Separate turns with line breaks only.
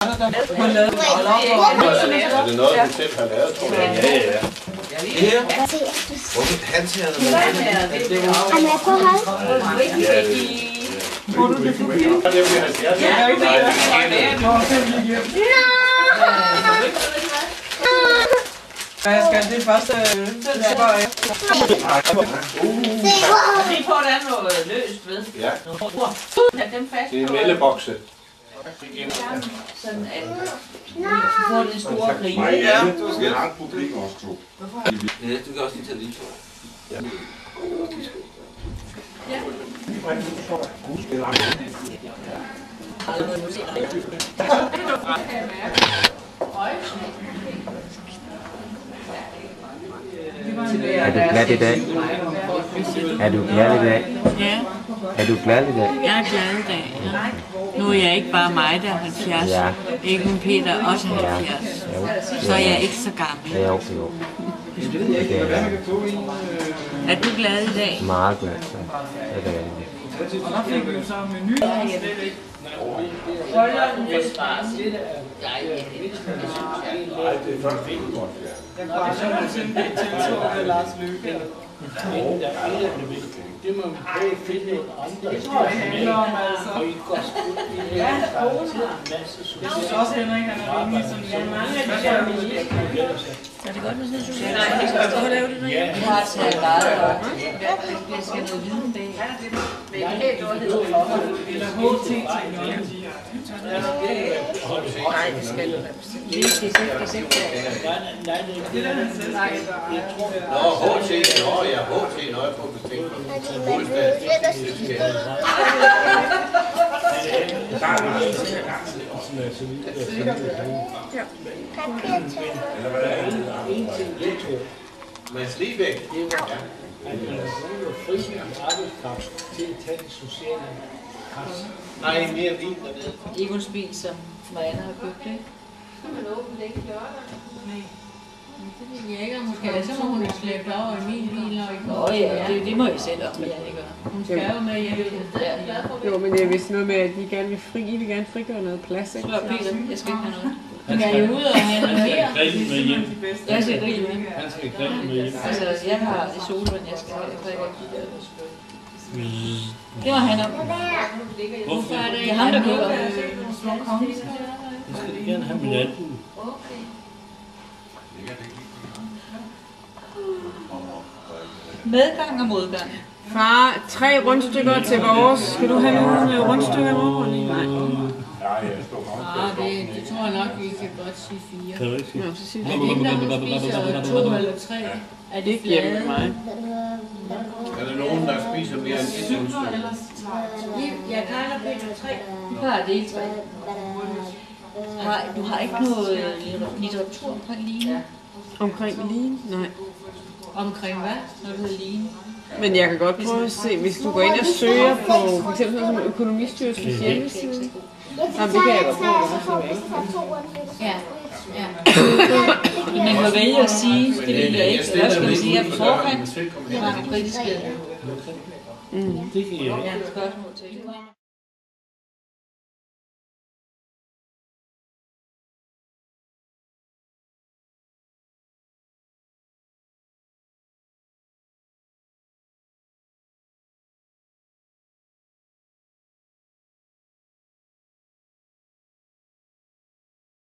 Er det noget, du selv har lavet, tror jeg? Ja. Han tager det med.
Er med på hold?
Får du det for film? Hvad skal det første?
Se på, der er noget løst ved.
Ja.
Dem fast.
Det er en meldebokse.
Sådan at få den store grise.
Ja, du skal have et problem også, to.
Ja, du kan også lige tage det. Ja.
Er du glad i dag? Er du glad i dag?
Ja,
Er du glad i dag?
jeg er glad i dag. Ja. Nu er jeg ikke bare mig, der er 70.
Ja.
Ikke Peter også 70.
Jo.
Så er jeg ikke så gammel.
Jo. Det er jeg
Er du glad i dag?
meget glad for. Det er jeg.
Og der fik vi jo så menu. Jeg kunne aldrig nogensinde blive tiltrukket af Lars Løkke.
Det må man prøve at finde en andre.
Det tror jeg handler om, altså.
Og I går sgu i en masse sociale.
Jeg synes også, Henrik, han er rimelig sådan.
Er det godt med sådan en social? Nej, hvor laver du det?
Jeg har taget meget op. Jeg skal noget viden bag. Det er helt noget,
Eller HT-teknologi.
nej, det skal du
Nå, HT, ja, HT, når jeg får bestemt. Men Slibæk,
Man bruger fri arbejdskraft til at tage det sociale pres.
nej, mere vin dernede.
Egon Spil, som Marianne har købt, ikke?
Det ved jeg ikke, om hun skal. Så må hun jo slæbe over i min bil og ikke.
Nå ja, det må I selv om, jeg ikke gør.
Hun skal jo med hjem.
Jo, men det er vist noget med, at de gerne vil frigøre noget plads, ikke?
Slå Peter, jeg skal ikke have noget.
Hun er jo ude og handle mere.
Grillen med hjem.
Jeg skal grille med.
Han skal grille med hjem.
Altså, jeg har i solvand, jeg skal have, for jeg kan give det. Det var han om.
Hvorfor er det
Det er ham, der køber.
små konge?
Jeg skal gerne have min albue.
Medgang og modgang.
Far, 3 rundstykker til vores. Skal du have nogle rundstykker med rundt? Nej.
Det tror jeg nok, vi kan godt sige 4.
Kan du ikke sige?
Nå, så siger
Er det ikke, når hun spiser 2 eller 3? Er det
hjemme med
flade?
mig.
Er der nogen, der spiser mere end et rundstykke?
Jeg tegner Peter 3.
Vi har det ikke. Du har ikke noget litteratur omkring Line?
Omkring lige? Nej.
Omkring hvad? Når du hedder Line?
Men jeg kan godt prøve at se, hvis du går ind og søger på for eksempel sådan som Økonomistyrelsens hjemmeside. Jamen, det kan jeg godt prøve at
Ja.
Man kan vælge at sige, det vil jeg ikke. Hvad skal vi sige her på forkant? Det var nogle kritiske
Det kan jeg ikke.
spørgsmål til.